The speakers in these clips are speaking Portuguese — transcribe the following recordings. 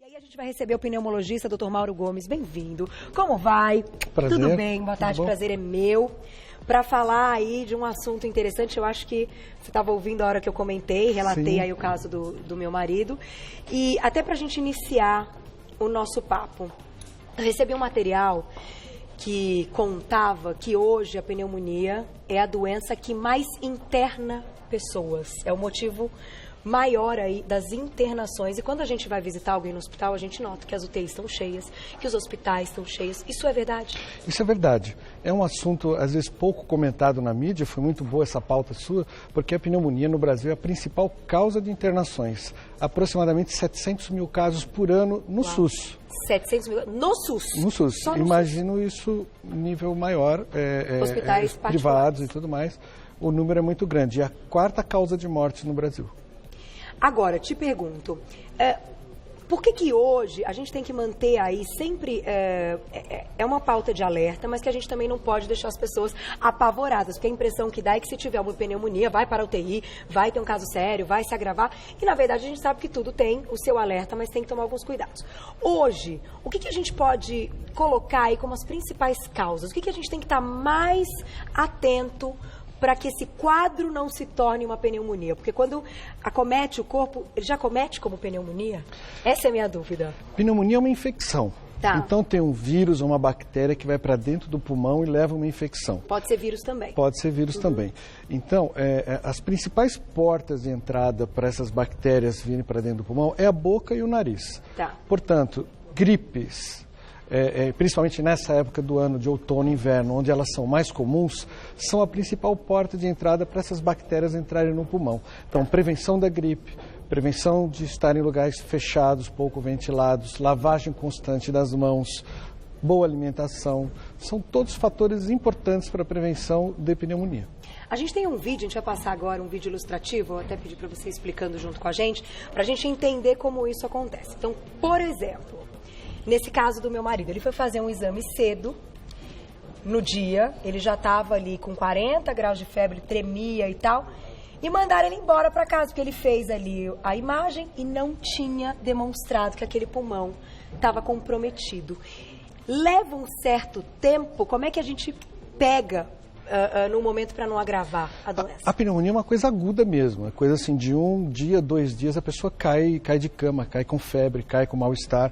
E aí a gente vai receber o pneumologista, Dr. Mauro Gomes. Bem-vindo. Como vai? Prazer. Tudo bem? Boa tarde, prazer é meu. Para falar aí de um assunto interessante, eu acho que você estava ouvindo a hora que eu comentei, relatei aí o caso do meu marido. E até para a gente iniciar o nosso papo, eu recebi um material que contava que hoje a pneumonia é a doença que mais interna pessoas. É o motivo maior aí das internações. E quando a gente vai visitar alguém no hospital, a gente nota que as UTIs estão cheias, que os hospitais estão cheios. Isso é verdade? Isso é verdade. É um assunto, às vezes, pouco comentado na mídia. Foi muito boa essa pauta sua, porque a pneumonia no Brasil é a principal causa de internações. Aproximadamente 700 mil casos por ano no SUS. 700 mil no SUS? No SUS. Só no Imagino SUS. Isso nível maior, hospitais privados e tudo mais. O número é muito grande. É a quarta causa de morte no Brasil. Agora, te pergunto, por que hoje a gente tem que manter aí sempre, é uma pauta de alerta, mas que a gente também não pode deixar as pessoas apavoradas, porque a impressão que dá é que se tiver uma pneumonia, vai para a UTI, vai ter um caso sério, vai se agravar, e na verdade a gente sabe que tudo tem o seu alerta, mas tem que tomar alguns cuidados. Hoje, o que a gente pode colocar aí como as principais causas? O que a gente tem que estar mais atento para que esse quadro não se torne uma pneumonia? Porque quando acomete o corpo, ele já acomete como pneumonia? Essa é a minha dúvida. Pneumonia é uma infecção. Tá. Então tem um vírus ou uma bactéria que vai para dentro do pulmão e leva uma infecção. Pode ser vírus também. Pode ser vírus também. Então, as principais portas de entrada para essas bactérias virem para dentro do pulmão é a boca e o nariz. Tá. Portanto, gripes, principalmente nessa época do ano de outono e inverno, onde elas são mais comuns, são a principal porta de entrada para essas bactérias entrarem no pulmão. Então, prevenção da gripe, prevenção de estar em lugares fechados, pouco ventilados, lavagem constante das mãos, boa alimentação, são todos fatores importantes para a prevenção de pneumonia. A gente tem um vídeo, a gente vai passar agora um vídeo ilustrativo, vou até pedir para você explicando junto com a gente, para a gente entender como isso acontece. Então, por exemplo, nesse caso do meu marido, ele foi fazer um exame cedo, no dia, ele já estava ali com 40 graus de febre, tremia e tal, e mandaram ele embora para casa, porque ele fez ali a imagem e não tinha demonstrado que aquele pulmão estava comprometido. Leva um certo tempo, como é que a gente pega no momento para não agravar a doença? A pneumonia é uma coisa aguda mesmo, é coisa assim de 1 dia, 2 dias, a pessoa cai de cama, cai com febre, cai com mal-estar.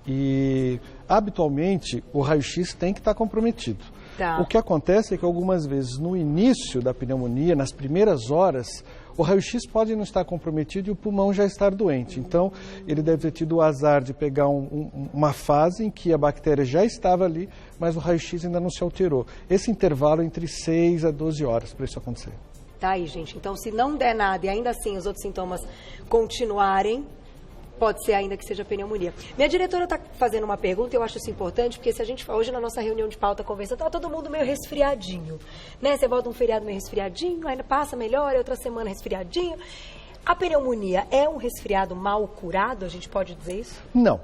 E, habitualmente, o raio-x tem que estar comprometido. Tá. O que acontece é que algumas vezes, no início da pneumonia, nas primeiras horas, o raio-x pode não estar comprometido e o pulmão já estar doente. Então, ele deve ter tido o azar de pegar uma fase em que a bactéria já estava ali, mas o raio-x ainda não se alterou. Esse intervalo é entre 6 a 12 horas para isso acontecer. Tá aí, gente. Então, se não der nada e ainda assim os outros sintomas continuarem, pode ser ainda que seja pneumonia. Minha diretora está fazendo uma pergunta e eu acho isso importante, porque se a gente, hoje na nossa reunião de pauta conversando, tá todo mundo meio resfriadinho, né? Você volta um feriado meio resfriadinho, ainda passa melhor, outra semana resfriadinho. A pneumonia é um resfriado mal curado? A gente pode dizer isso? Não.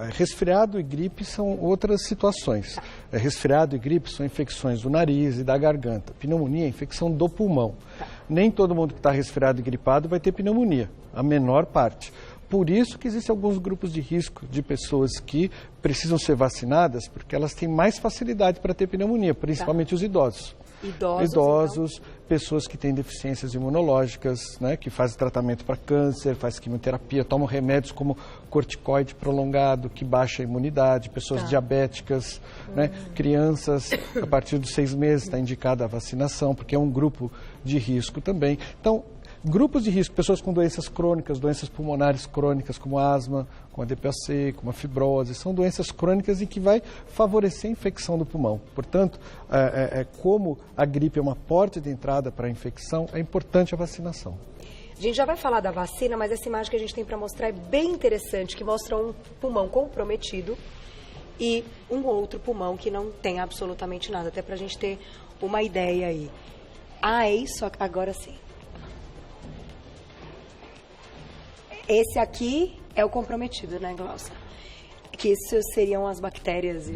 Resfriado e gripe são outras situações. Tá. Resfriado e gripe são infecções do nariz e da garganta. Pneumonia é infecção do pulmão. Tá. Nem todo mundo que está resfriado e gripado vai ter pneumonia, a menor parte. Por isso que existem alguns grupos de risco de pessoas que precisam ser vacinadas, porque elas têm mais facilidade para ter pneumonia, principalmente os idosos. Idosos, então, pessoas que têm deficiências imunológicas, né, que fazem tratamento para câncer, fazem quimioterapia, tomam remédios como corticoide prolongado, que baixa a imunidade, pessoas diabéticas, né, crianças, a partir dos 6 meses está indicada a vacinação, porque é um grupo de risco também. Então, grupos de risco, pessoas com doenças crônicas, doenças pulmonares crônicas, como asma, como a DPOC, como a fibrose, são doenças crônicas e que vai favorecer a infecção do pulmão. Portanto, como a gripe é uma porta de entrada para a infecção, é importante a vacinação. A gente já vai falar da vacina, mas essa imagem que a gente tem para mostrar é bem interessante, que mostra um pulmão comprometido e um outro pulmão que não tem absolutamente nada, até para a gente ter uma ideia aí. Ah, é isso? Agora sim. Esse aqui é o comprometido, né, Glaucia? Que isso seriam as bactérias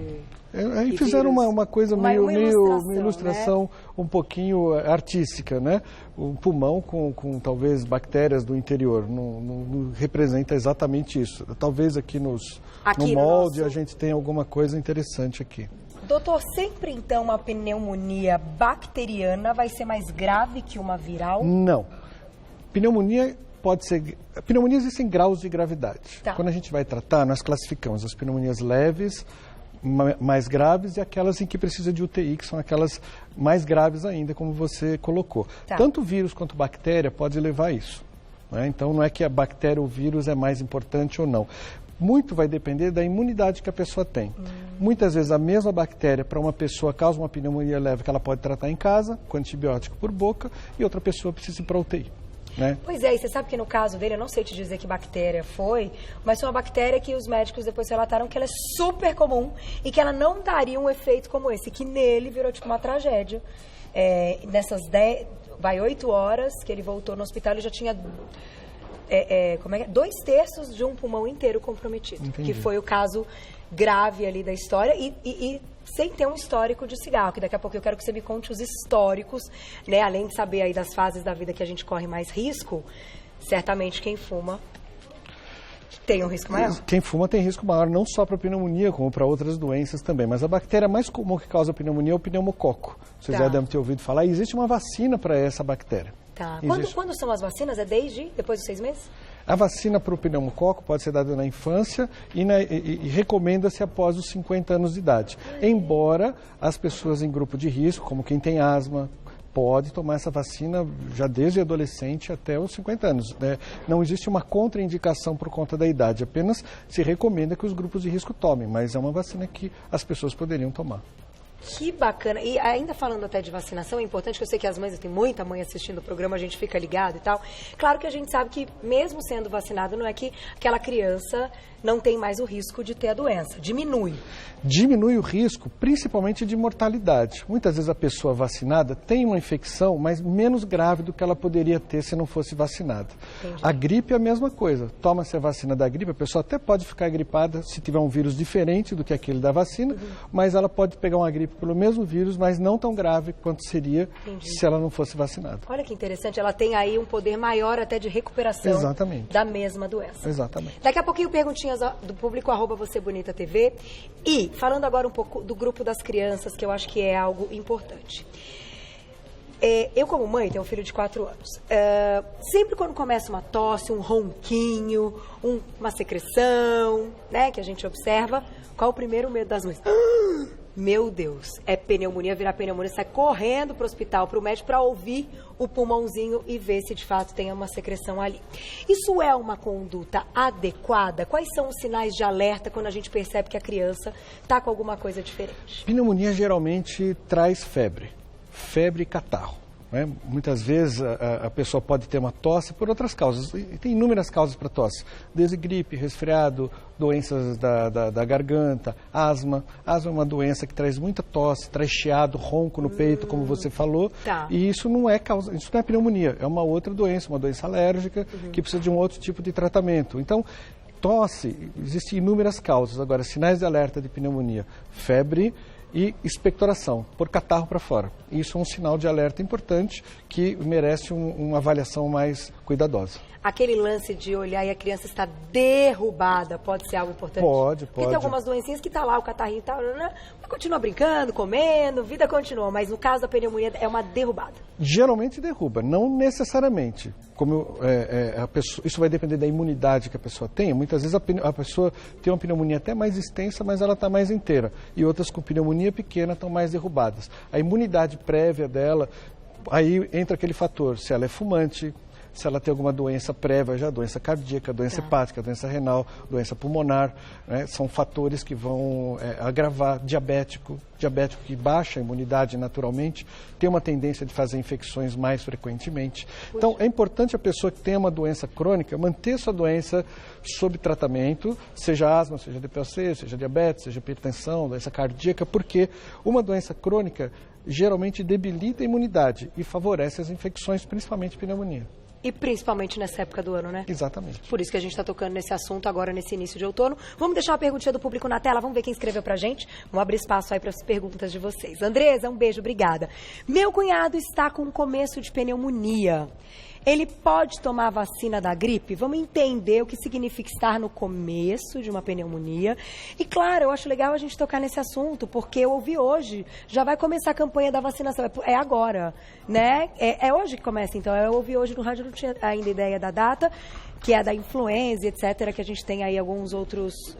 Aí fizeram uma coisa meio ilustração, né? Um pouquinho artística, né? O pulmão com talvez bactérias do interior, não representa exatamente isso. Talvez aqui no molde a gente tenha alguma coisa interessante aqui. Doutor, sempre então uma pneumonia bacteriana vai ser mais grave que uma viral? Não. Pneumonia pode ser... Pneumonia existem graus de gravidade. Tá. Quando a gente vai tratar, nós classificamos as pneumonias leves, mais graves e aquelas em que precisa de UTI, que são aquelas mais graves ainda, como você colocou. Tá. Tanto vírus quanto bactéria pode levar a isso, né? Então não é que a bactéria ou vírus é mais importante ou não. Muito vai depender da imunidade que a pessoa tem. Muitas vezes a mesma bactéria para uma pessoa causa uma pneumonia leve que ela pode tratar em casa, com antibiótico por boca, e outra pessoa precisa ir para a UTI. Né? Pois é, e você sabe que no caso dele, eu não sei te dizer que bactéria foi, mas foi uma bactéria que os médicos depois relataram que ela é super comum e que ela não daria um efeito como esse, que nele virou tipo uma tragédia. Nessas 8 horas que ele voltou no hospital, ele já tinha 2/3 de um pulmão inteiro comprometido. Entendi. Que foi o caso grave ali da história e sem ter um histórico de cigarro, que daqui a pouco eu quero que você me conte os históricos, né? Além de saber aí das fases da vida que a gente corre mais risco, certamente quem fuma tem um risco maior. Quem fuma tem risco maior, não só para pneumonia, como para outras doenças também. Mas a bactéria mais comum que causa pneumonia é o pneumococo. Vocês já devem ter ouvido falar. E existe uma vacina para essa bactéria. Tá. Quando são as vacinas? É depois dos 6 meses? A vacina para o pneumococo pode ser dada na infância e recomenda-se após os 50 anos de idade. Embora as pessoas em grupo de risco, como quem tem asma, pode tomar essa vacina já desde adolescente até os 50 anos. Né? Não existe uma contraindicação por conta da idade, apenas se recomenda que os grupos de risco tomem, mas é uma vacina que as pessoas poderiam tomar. Que bacana. E ainda falando até de vacinação, é importante que eu sei que as mães, tem muita mãe assistindo o programa, a gente fica ligado e tal. Claro que a gente sabe que mesmo sendo vacinado, não é que aquela criança não tem mais o risco de ter a doença. Diminui. Diminui o risco, principalmente de mortalidade. Muitas vezes a pessoa vacinada tem uma infecção, mas menos grave do que ela poderia ter se não fosse vacinada. Entendi. A gripe é a mesma coisa. Toma-se a vacina da gripe, a pessoa até pode ficar gripada se tiver um vírus diferente do que aquele da vacina, mas ela pode pegar uma gripe pelo mesmo vírus, mas não tão grave quanto seria se ela não fosse vacinada. Olha que interessante, ela tem aí um poder maior até de recuperação da mesma doença. Exatamente. Daqui a pouquinho perguntinhas do público, @VocêBonitaTV. E falando agora um pouco do grupo das crianças, que eu acho que é algo importante. Eu, como mãe, tenho um filho de 4 anos. Sempre quando começa uma tosse, um ronquinho, uma secreção, né, que a gente observa, qual o primeiro medo das mães? Meu Deus, é pneumonia, virar pneumonia, sai correndo para o hospital, para o médico, para ouvir o pulmãozinho e ver se de fato tem uma secreção ali. Isso é uma conduta adequada? Quais são os sinais de alerta quando a gente percebe que a criança está com alguma coisa diferente? Pneumonia geralmente traz febre e catarro. Né? Muitas vezes a pessoa pode ter uma tosse por outras causas. E tem inúmeras causas para tosse. Desde gripe, resfriado, doenças da garganta, asma. Asma é uma doença que traz muita tosse, traz chiado, ronco no peito, como você falou. Tá. E isso não é pneumonia, é uma outra doença, uma doença alérgica que precisa de um outro tipo de tratamento. Então, tosse, existem inúmeras causas. Agora, sinais de alerta de pneumonia, febre e expectoração, por catarro para fora. Isso é um sinal de alerta importante que merece uma avaliação mais cuidadosa. Aquele lance de olhar e a criança está derrubada pode ser algo importante? Pode. Porque tem algumas doencinhas que tá lá, o catarrinho e tal, continua brincando, comendo, vida continua, mas no caso da pneumonia é uma derrubada. Geralmente derruba, não necessariamente. Isso vai depender da imunidade que a pessoa tem. Muitas vezes a pessoa tem uma pneumonia até mais extensa, mas ela está mais inteira. E outras com pneumonia pequena estão mais derrubadas. A imunidade prévia dela, aí entra aquele fator, se ela é fumante, se ela tem alguma doença prévia, já doença cardíaca, doença hepática, doença renal, doença pulmonar, né? São fatores que vão agravar. Diabético que baixa a imunidade naturalmente, tem uma tendência de fazer infecções mais frequentemente. Então, é importante a pessoa que tem uma doença crônica manter sua doença sob tratamento, seja asma, seja DPOC, seja diabetes, seja hipertensão, doença cardíaca, porque uma doença crônica geralmente debilita a imunidade e favorece as infecções, principalmente pneumonia. E principalmente nessa época do ano, né? Exatamente. Por isso que a gente está tocando nesse assunto agora, nesse início de outono. Vamos deixar uma perguntinha do público na tela, vamos ver quem escreveu pra gente. Vamos abrir espaço aí para as perguntas de vocês. Andresa, um beijo, obrigada. Meu cunhado está com começo de pneumonia. Ele pode tomar a vacina da gripe? Vamos entender o que significa estar no começo de uma pneumonia. E, claro, eu acho legal a gente tocar nesse assunto, porque eu ouvi hoje, já vai começar a campanha da vacinação. É agora, né? É hoje que começa, então. Eu ouvi hoje no rádio, não tinha ainda ideia da data, que é da influenza, etc., que a gente tem aí alguns outros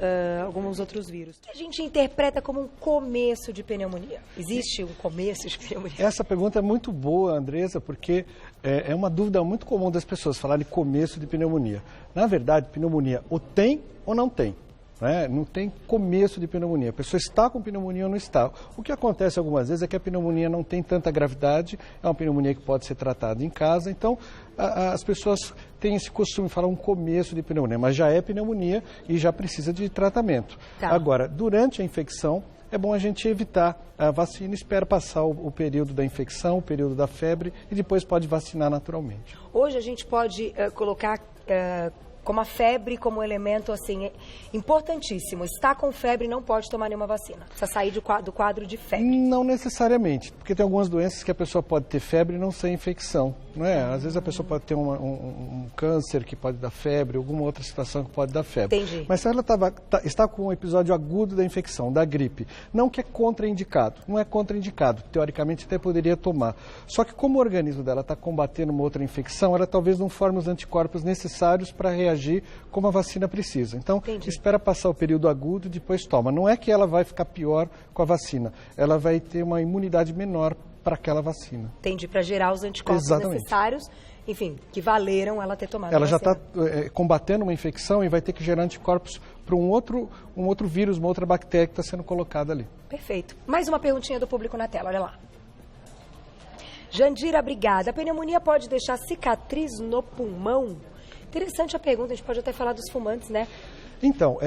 vírus. A gente interpreta como um começo de pneumonia. Existe um começo de pneumonia? Essa pergunta é muito boa, Andresa, porque é uma dúvida muito comum das pessoas falarem começo de pneumonia. Na verdade, pneumonia ou tem ou não tem. Né? Não tem começo de pneumonia. A pessoa está com pneumonia ou não está. O que acontece algumas vezes é que a pneumonia não tem tanta gravidade, é uma pneumonia que pode ser tratada em casa, então as pessoas têm esse costume de falar um começo de pneumonia, mas já é pneumonia e já precisa de tratamento. Tá. Agora, durante a infecção, é bom a gente evitar a vacina, espera passar o período da infecção, o período da febre e depois pode vacinar naturalmente. Hoje a gente pode colocar como a febre como elemento assim importantíssimo. Está com febre, não pode tomar nenhuma vacina. Precisa sair do quadro de febre. Não necessariamente, porque tem algumas doenças que a pessoa pode ter febre e não ser infecção. Não é? Às vezes a pessoa pode ter um câncer que pode dar febre, alguma outra situação que pode dar febre. Entendi. Mas se ela está com um episódio agudo da infecção, da gripe, não que é contraindicado, não é contraindicado, teoricamente até poderia tomar. Só que como o organismo dela está combatendo uma outra infecção, ela talvez não forme os anticorpos necessários para reagir como a vacina precisa. Então, Entendi. Espera passar o período agudo e depois toma. Não é que ela vai ficar pior com a vacina, ela vai ter uma imunidade menor para aquela vacina. Entendi, para gerar os anticorpos necessários, enfim, que valeram ela ter tomado ela a já vacina. está combatendo uma infecção e vai ter que gerar anticorpos para um outro vírus, uma outra bactéria que está sendo colocada ali. Perfeito. Mais uma perguntinha do público na tela, olha lá. Jandira, obrigada. A pneumonia pode deixar cicatriz no pulmão? Interessante a pergunta, a gente pode até falar dos fumantes, né? Então,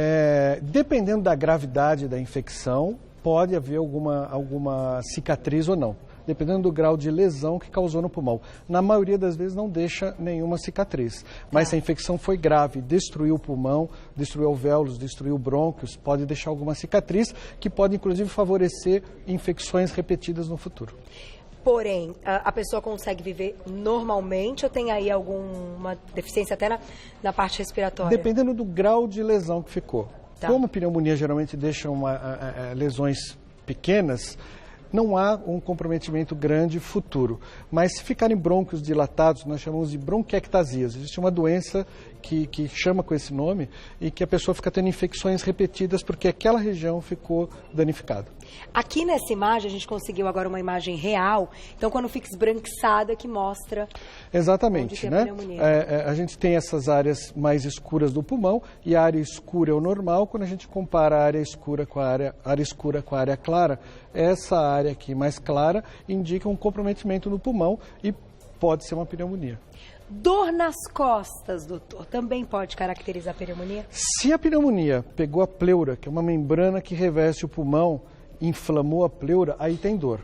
dependendo da gravidade da infecção, pode haver alguma cicatriz ou não, dependendo do grau de lesão que causou no pulmão. Na maioria das vezes não deixa nenhuma cicatriz, mas se a infecção foi grave, destruiu o pulmão, destruiu alvéolos, destruiu brônquios, pode deixar alguma cicatriz que pode inclusive favorecer infecções repetidas no futuro. Porém, a pessoa consegue viver normalmente ou tem aí alguma deficiência até na parte respiratória? Dependendo do grau de lesão que ficou. Tá. Como pneumonia geralmente deixa lesões pequenas, não há um comprometimento grande futuro. Mas se ficarem brônquios dilatados, nós chamamos de bronquiectasias. Existe uma doença que chama com esse nome e que a pessoa fica tendo infecções repetidas porque aquela região ficou danificada. Aqui nessa imagem, a gente conseguiu agora uma imagem real, então quando fica esbranquiçada que mostra... Exatamente, né? A gente tem essas áreas mais escuras do pulmão e a área escura é o normal. Quando a gente compara a área escura com a área escura com a área clara, essa área aqui mais clara indica um comprometimento no pulmão e pode ser uma pneumonia. Dor nas costas, doutor, também pode caracterizar a pneumonia? Se a pneumonia pegou a pleura, que é uma membrana que reveste o pulmão, inflamou a pleura, aí tem dor.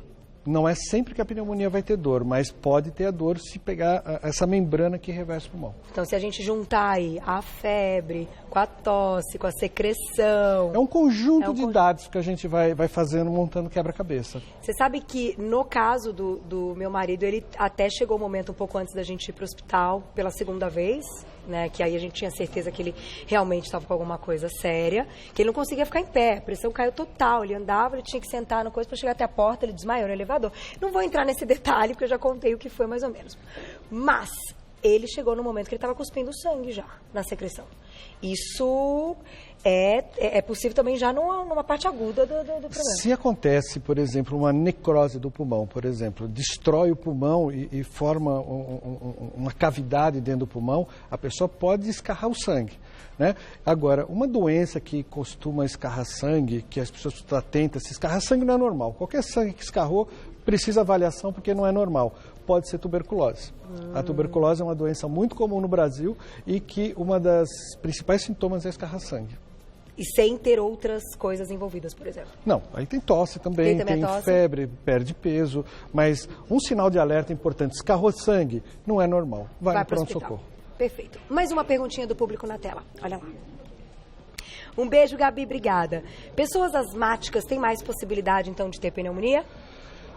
Não é sempre que a pneumonia vai ter dor, mas pode ter a dor se pegar essa membrana que reveste o pulmão. Então, se a gente juntar aí a febre com a tosse, com a secreção... É um conjunto de dados que a gente vai fazendo, montando quebra-cabeça. Você sabe que, no caso do meu marido, ele até chegou o momento um pouco antes da gente ir para o hospital pela segunda vez, né, que aí a gente tinha certeza que ele realmente estava com alguma coisa séria, que ele não conseguia ficar em pé, a pressão caiu total, ele andava, ele tinha que sentar no coisa para chegar até a porta, ele desmaiou no elevador. Não vou entrar nesse detalhe, porque eu já contei o que foi mais ou menos. Mas ele chegou no momento que ele estava cuspindo sangue já, na secreção. Isso é possível também já numa parte aguda do problema. Se acontece, por exemplo, uma necrose do pulmão, por exemplo, destrói o pulmão e forma uma cavidade dentro do pulmão, a pessoa pode escarrar o sangue, né? Agora, uma doença que costuma escarrar sangue, que as pessoas estão atentas, se escarrar sangue não é normal. Qualquer sangue que escarrou precisa avaliação porque não é normal. Pode ser tuberculose. A tuberculose é uma doença muito comum no Brasil e que uma das principais sintomas é escarrar sangue. E sem ter outras coisas envolvidas, por exemplo. Não, aí tem tosse também, tem febre, perde peso, mas um sinal de alerta importante, escarrou sangue, não é normal, vai no pronto-socorro. Perfeito. Mais uma perguntinha do público na tela, olha lá. Um beijo, Gabi, obrigada. Pessoas asmáticas têm mais possibilidade, então, de ter pneumonia?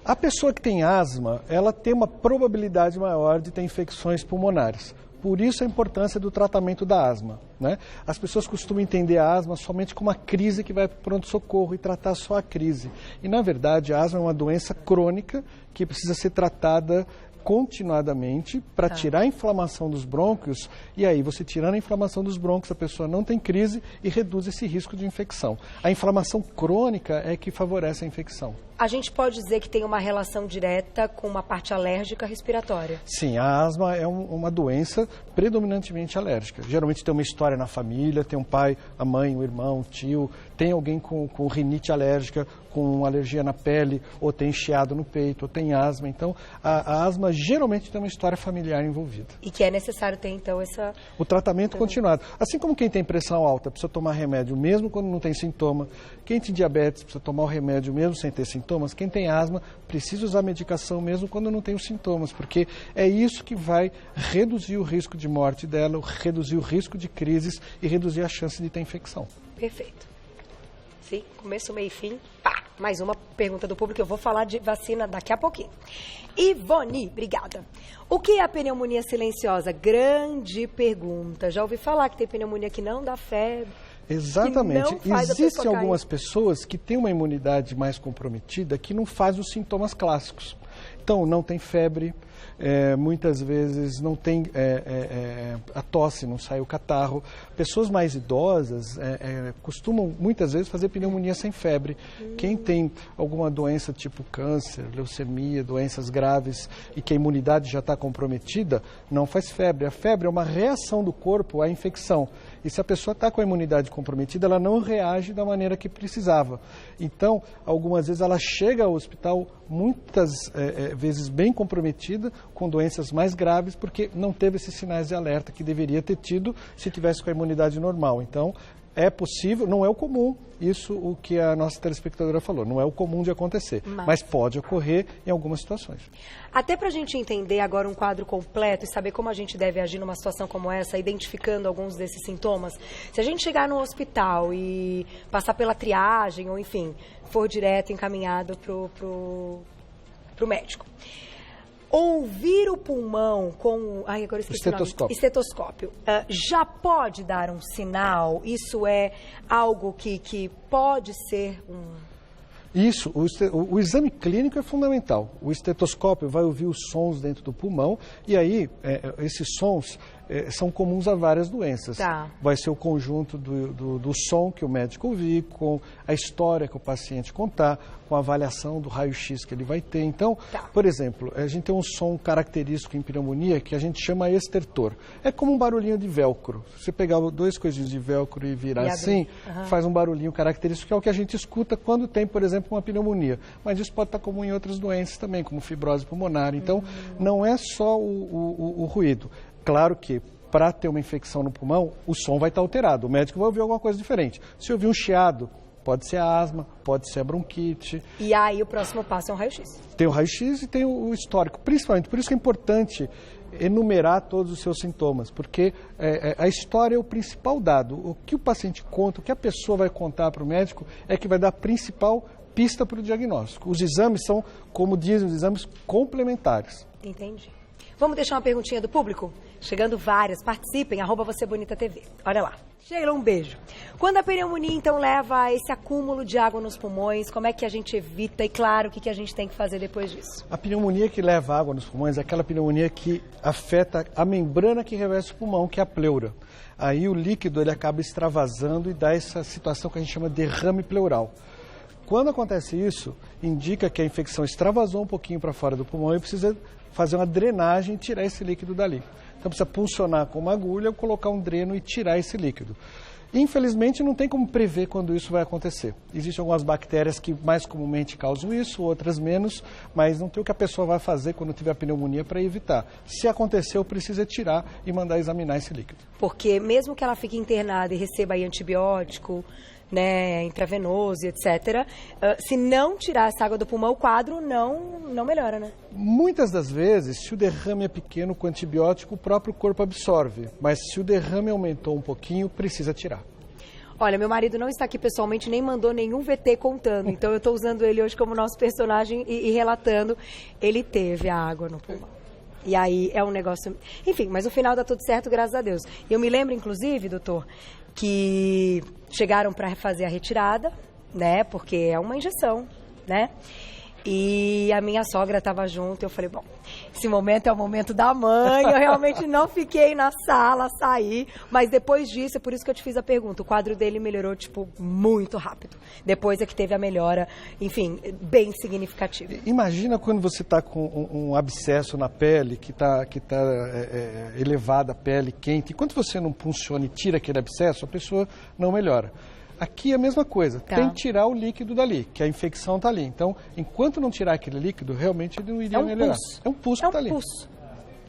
A pessoa que tem asma, ela tem uma probabilidade maior de ter infecções pulmonares. Por isso a importância do tratamento da asma, né? As pessoas costumam entender a asma somente como uma crise que vai para o pronto-socorro e tratar só a crise. E, na verdade, a asma é uma doença crônica que precisa ser tratada continuadamente para tirar a inflamação dos brônquios, e aí você tirando a inflamação dos brônquios, a pessoa não tem crise e reduz esse risco de infecção. A inflamação crônica é que favorece a infecção. A gente pode dizer que tem uma relação direta com uma parte alérgica respiratória? Sim, a asma é uma doença predominantemente alérgica. Geralmente tem uma história na família, tem um pai, a mãe, o irmão, o tio, tem alguém com rinite alérgica, com alergia na pele, ou tem chiado no peito, ou tem asma. Então, a asma geralmente tem uma história familiar envolvida. E que é necessário ter, então, o tratamento continuado. Assim como quem tem pressão alta precisa tomar remédio mesmo quando não tem sintoma, quem tem diabetes precisa tomar o remédio mesmo sem ter sintomas, quem tem asma precisa usar medicação mesmo quando não tem os sintomas, porque é isso que vai reduzir o risco de morte dela, reduzir o risco de crises e reduzir a chance de ter infecção. Perfeito. Sim, começo, meio e fim. Pá, mais uma pergunta do público, eu vou falar de vacina daqui a pouquinho. Ivone, obrigada. O que é a pneumonia silenciosa? Grande pergunta. Já ouvi falar que tem pneumonia que não dá febre. Exatamente. Existem algumas pessoas que têm uma imunidade mais comprometida que não faz os sintomas clássicos. Então, não tem febre, muitas vezes não tem a tosse, não sai o catarro. Pessoas mais idosas costumam, muitas vezes, fazer pneumonia sem febre. Quem tem alguma doença tipo câncer, leucemia, doenças graves e que a imunidade já está comprometida, não faz febre. A febre é uma reação do corpo à infecção. E se a pessoa está com a imunidade comprometida, ela não reage da maneira que precisava. Então, algumas vezes ela chega ao hospital muitas vezes bem comprometida, com doenças mais graves, porque não teve esses sinais de alerta que deveria ter tido se tivesse com a imunidade normal. Então, é possível, não é o comum, isso o que a nossa telespectadora falou, não é o comum de acontecer, mas pode ocorrer em algumas situações. Até para a gente entender agora um quadro completo e saber como a gente deve agir numa situação como essa, identificando alguns desses sintomas, se a gente chegar no hospital e passar pela triagem, ou enfim, for direto encaminhado pro médico, ouvir o pulmão com agora esqueci estetoscópio já pode dar um sinal? Isso é algo que pode ser Isso, o exame clínico é fundamental. O estetoscópio vai ouvir os sons dentro do pulmão e aí esses sons são comuns a várias doenças. Tá. Vai ser o conjunto do som que o médico ouvir, com a história que o paciente contar, com a avaliação do raio-x que ele vai ter. Então, por exemplo, a gente tem um som característico em pneumonia que a gente chama estertor. É como um barulhinho de velcro. Se você pegar dois coisinhos de velcro e virar assim, faz um barulhinho característico, que é o que a gente escuta quando tem, por exemplo, uma pneumonia. Mas isso pode estar comum em outras doenças também, como fibrose pulmonar. Então, não é só o ruído. Claro que, para ter uma infecção no pulmão, o som vai estar alterado. O médico vai ouvir alguma coisa diferente. Se ouvir um chiado, pode ser a asma, pode ser a bronquite. E aí o próximo passo é um raio-x. Tem o raio-x e tem o histórico. Principalmente, por isso que é importante enumerar todos os seus sintomas, porque a história é o principal dado. O que o paciente conta, o que a pessoa vai contar para o médico é que vai dar a principal pista para o diagnóstico. Os exames são, como dizem, os exames complementares. Entendi. Vamos deixar uma perguntinha do público? Chegando várias. Participem, @VocêBonitaTV. Olha lá. Sheila, um beijo. Quando a pneumonia, então, leva a esse acúmulo de água nos pulmões, como é que a gente evita? E, claro, o que a gente tem que fazer depois disso? A pneumonia que leva água nos pulmões é aquela pneumonia que afeta a membrana que reveste o pulmão, que é a pleura. Aí o líquido ele acaba extravasando e dá essa situação que a gente chama de derrame pleural. Quando acontece isso, indica que a infecção extravasou um pouquinho para fora do pulmão e precisa fazer uma drenagem e tirar esse líquido dali. Então precisa puncionar com uma agulha, colocar um dreno e tirar esse líquido. Infelizmente, não tem como prever quando isso vai acontecer. Existem algumas bactérias que mais comumente causam isso, outras menos, mas não tem o que a pessoa vai fazer quando tiver pneumonia para evitar. Se aconteceu, precisa tirar e mandar examinar esse líquido. Porque mesmo que ela fique internada e receba aí antibiótico, né, intravenoso, etc., se não tirar essa água do pulmão, o quadro não melhora, né? Muitas das vezes, se o derrame é pequeno com antibiótico, o próprio corpo absorve. Mas se o derrame aumentou um pouquinho, precisa tirar. Olha, meu marido não está aqui pessoalmente, nem mandou nenhum VT contando. Então eu estou usando ele hoje como nosso personagem e relatando. Ele teve a água no pulmão. E aí é um negócio... Enfim, mas no final dá tudo certo, graças a Deus. E eu me lembro, inclusive, doutor, que chegaram para fazer a retirada, né? Porque é uma injeção, né? E a minha sogra estava junto e eu falei, bom, esse momento é o momento da mãe, eu realmente não fiquei na sala, saí, mas depois disso, é por isso que eu te fiz a pergunta, o quadro dele melhorou, tipo, muito rápido. Depois é que teve a melhora, enfim, bem significativa. Imagina quando você está com um abscesso na pele, que tá elevada a pele, quente, enquanto você não funciona e tira aquele abscesso, a pessoa não melhora. Aqui é a mesma coisa, tem que tirar o líquido dali, que a infecção está ali. Então, enquanto não tirar aquele líquido, realmente ele não iria melhorar. É um pulso que está ali. É um pulso.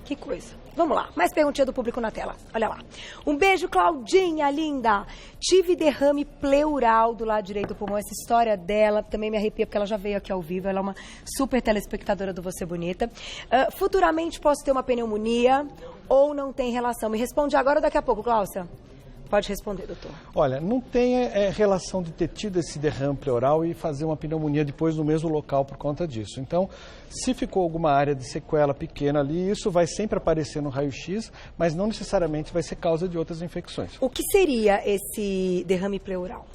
Que coisa. Vamos lá, mais perguntinha do público na tela. Olha lá. Um beijo, Claudinha, linda. Tive derrame pleural do lado direito do pulmão. Essa história dela também me arrepia, porque ela já veio aqui ao vivo. Ela é uma super telespectadora do Você Bonita. Futuramente posso ter uma pneumonia ou não tem relação? Me responde agora ou daqui a pouco, Cláudia? Pode responder, doutor. Olha, não tem relação de ter tido esse derrame pleural e fazer uma pneumonia depois no mesmo local por conta disso. Então, se ficou alguma área de sequela pequena ali, isso vai sempre aparecer no raio-x, mas não necessariamente vai ser causa de outras infecções. O que seria esse derrame pleural?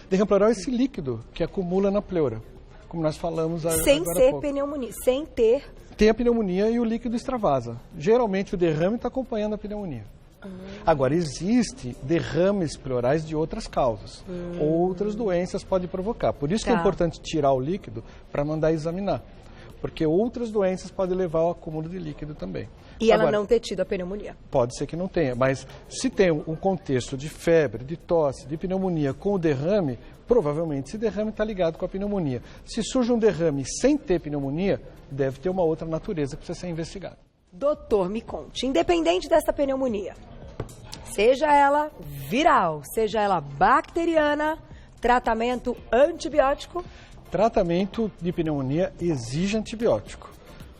Derrame pleural é esse líquido que acumula na pleura, como nós falamos agora há pouco. Sem ser pneumonia, sem ter... Tem a pneumonia e o líquido extravasa. Geralmente o derrame está acompanhando a pneumonia. Agora, existem derrames pleurais de outras causas. Outras doenças podem provocar. Por isso que é importante tirar o líquido para mandar examinar. Porque outras doenças podem levar ao acúmulo de líquido também. E agora, ela não ter tido a pneumonia? Pode ser que não tenha, mas se tem um contexto de febre, de tosse, de pneumonia com o derrame, provavelmente esse derrame está ligado com a pneumonia. Se surge um derrame sem ter pneumonia, deve ter uma outra natureza que precisa ser investigada. Doutor, me conte, independente dessa pneumonia, seja ela viral, seja ela bacteriana, tratamento antibiótico? Tratamento de pneumonia exige antibiótico.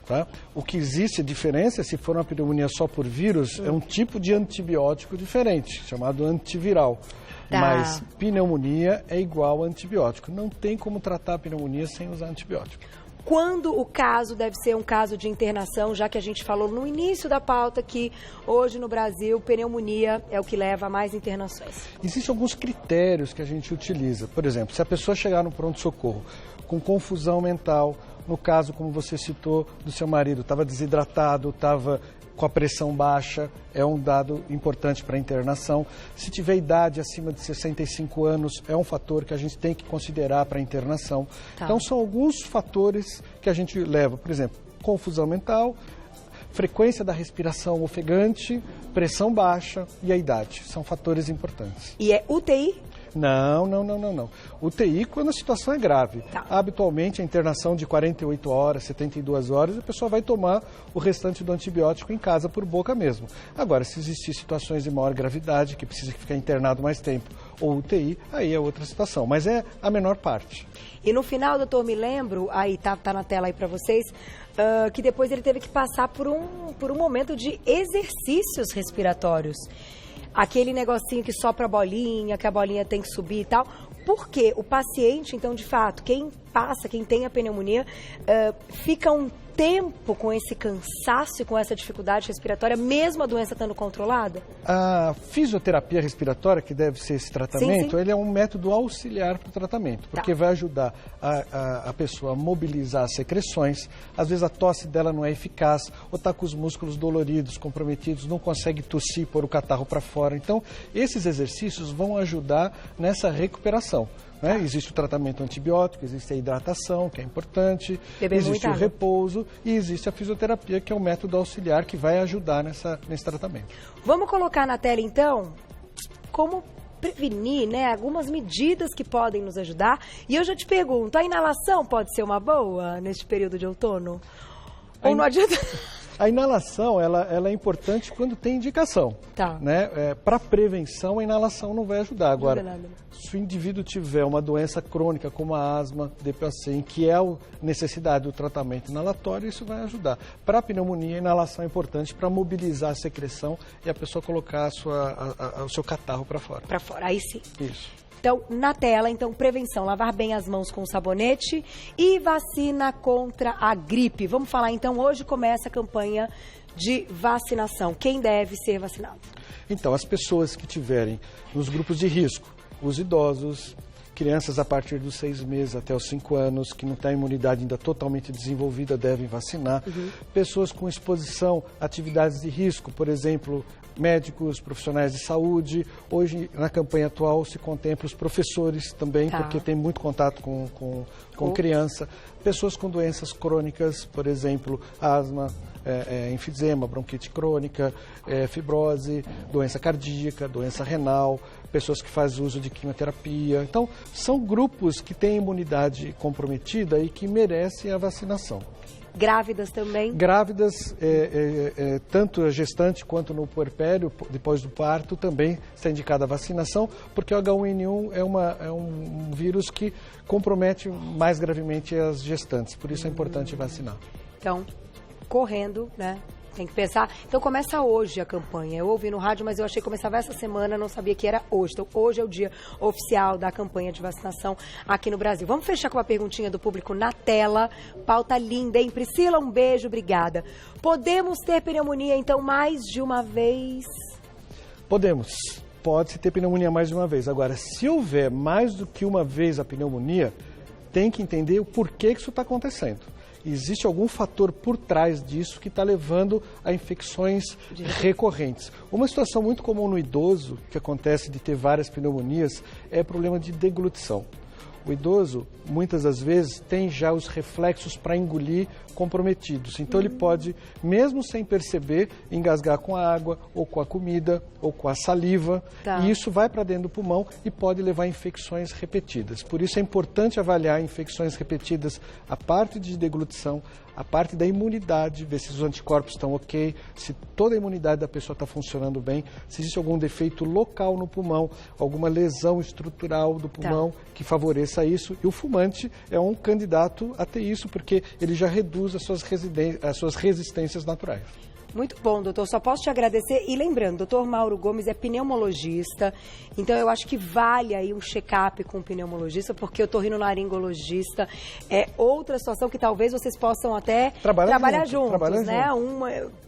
Tá? O que existe, a diferença, se for uma pneumonia só por vírus, é um tipo de antibiótico diferente, chamado antiviral. Mas pneumonia é igual a antibiótico. Não tem como tratar a pneumonia sem usar antibiótico. Quando o caso deve ser um caso de internação, já que a gente falou no início da pauta que hoje no Brasil pneumonia é o que leva a mais internações? Existem alguns critérios que a gente utiliza. Por exemplo, se a pessoa chegar no pronto-socorro com confusão mental, no caso, como você citou, do seu marido, estava desidratado, estava com a pressão baixa, é um dado importante para a internação. Se tiver idade acima de 65 anos, é um fator que a gente tem que considerar para a internação. Então, são alguns fatores que a gente leva, por exemplo, confusão mental, frequência da respiração ofegante, pressão baixa e a idade. São fatores importantes. E é UTI? Não. UTI quando a situação é grave. Habitualmente a internação de 48 horas, 72 horas, a pessoa vai tomar o restante do antibiótico em casa por boca mesmo. Agora, se existir situações de maior gravidade, que precisa ficar internado mais tempo, ou UTI, aí é outra situação, mas é a menor parte. E no final, doutor, me lembro, aí tá na tela aí para vocês, que depois ele teve que passar por um momento de exercícios respiratórios. Aquele negocinho que sopra a bolinha, que a bolinha tem que subir e tal. Porque o paciente, então, de fato, quem tem a pneumonia, fica um tempo com esse cansaço e com essa dificuldade respiratória, mesmo a doença estando controlada? A fisioterapia respiratória, que deve ser esse tratamento, ele é um método auxiliar para o tratamento, porque vai ajudar a pessoa a mobilizar as secreções. Às vezes a tosse dela não é eficaz, ou está com os músculos doloridos, comprometidos, não consegue tossir, pôr o catarro para fora. Então, esses exercícios vão ajudar nessa recuperação. Né? Existe o tratamento antibiótico, existe a hidratação, que é importante, existe o repouso e existe a fisioterapia, que é um método auxiliar que vai ajudar nesse tratamento. Vamos colocar na tela, então, como prevenir, né? Algumas medidas que podem nos ajudar. E eu já te pergunto, a inalação pode ser uma boa neste período de outono? Ou não adianta? A inalação, ela é importante quando tem indicação. Tá. Né? Para prevenção, a inalação não vai ajudar. Agora, se o indivíduo tiver uma doença crônica, como a asma, DPAC, em que é a necessidade do tratamento inalatório, isso vai ajudar. Para a pneumonia, a inalação é importante para mobilizar a secreção e a pessoa colocar o seu catarro para fora. Para fora, aí sim. Isso. Então, na tela, prevenção, lavar bem as mãos com sabonete e vacina contra a gripe. Vamos falar, então, hoje começa a campanha de vacinação. Quem deve ser vacinado? Então, as pessoas que tiverem nos grupos de risco, os idosos, crianças a partir dos 6 meses até os 5 anos, que não têm a imunidade ainda totalmente desenvolvida, devem vacinar. Pessoas com exposição a atividades de risco, por exemplo, médicos, profissionais de saúde. Hoje, na campanha atual, se contempla os professores também, porque tem muito contato com criança. Pessoas com doenças crônicas, por exemplo, asma, enfisema, bronquite crônica, fibrose, doença cardíaca, doença renal, pessoas que fazem uso de quimioterapia. Então, são grupos que têm imunidade comprometida e que merecem a vacinação. Grávidas também? Grávidas, tanto a gestante quanto no puerpério, depois do parto, também está indicada a vacinação, porque o H1N1 é um vírus que compromete mais gravemente as gestantes, por isso é importante vacinar. Então, correndo, né? Tem que pensar. Então começa hoje a campanha. Eu ouvi no rádio, mas eu achei que começava essa semana, não sabia que era hoje. Então hoje é o dia oficial da campanha de vacinação aqui no Brasil. Vamos fechar com uma perguntinha do público na tela. Pauta linda, hein? Priscila, um beijo, obrigada. Podemos ter pneumonia, então, mais de uma vez? Podemos. Pode-se ter pneumonia mais de uma vez. Agora, se houver mais do que uma vez a pneumonia, tem que entender o porquê que isso está acontecendo. Existe algum fator por trás disso que está levando a infecções recorrentes. Uma situação muito comum no idoso, que acontece de ter várias pneumonias, é problema de deglutição. O idoso, muitas das vezes, tem já os reflexos para engolir comprometidos. Então, ele pode, mesmo sem perceber, engasgar com a água, ou com a comida, ou com a saliva. E isso vai para dentro do pulmão e pode levar a infecções repetidas. Por isso, é importante avaliar infecções repetidas, a parte de deglutição, a parte da imunidade, ver se os anticorpos estão ok, se toda a imunidade da pessoa está funcionando bem, se existe algum defeito local no pulmão, alguma lesão estrutural do pulmão que favoreça isso. E o fumante é um candidato a ter isso, porque ele já reduz as suas resistências naturais. Muito bom, doutor. Só posso te agradecer. E lembrando, doutor Mauro Gomes é pneumologista, então eu acho que vale aí um check-up com o pneumologista, porque o otorrinolaringologista é outra situação que talvez vocês possam até trabalhar juntos, né? Um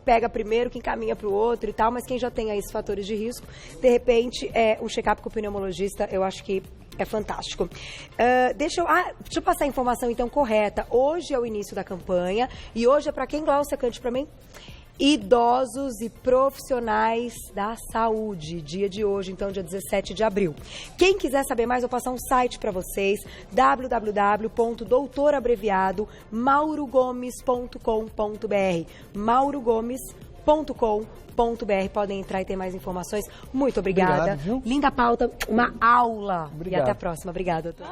pega primeiro, que encaminha para o outro e tal, mas quem já tem aí esses fatores de risco, de repente, um check-up com o pneumologista, eu acho que é fantástico. Deixa eu passar a informação, então, correta. Hoje é o início da campanha e hoje é para quem, Glaucia, cante para mim? Idosos e profissionais da saúde, dia de hoje, então, dia 17 de abril. Quem quiser saber mais, eu vou passar um site para vocês, www.doutorabreviado.maurogomes.com.br maurogomes.com.br. Podem entrar e ter mais informações. Muito obrigada. Obrigado, viu? Linda pauta, uma aula. Obrigado. E até a próxima. Obrigada, doutor.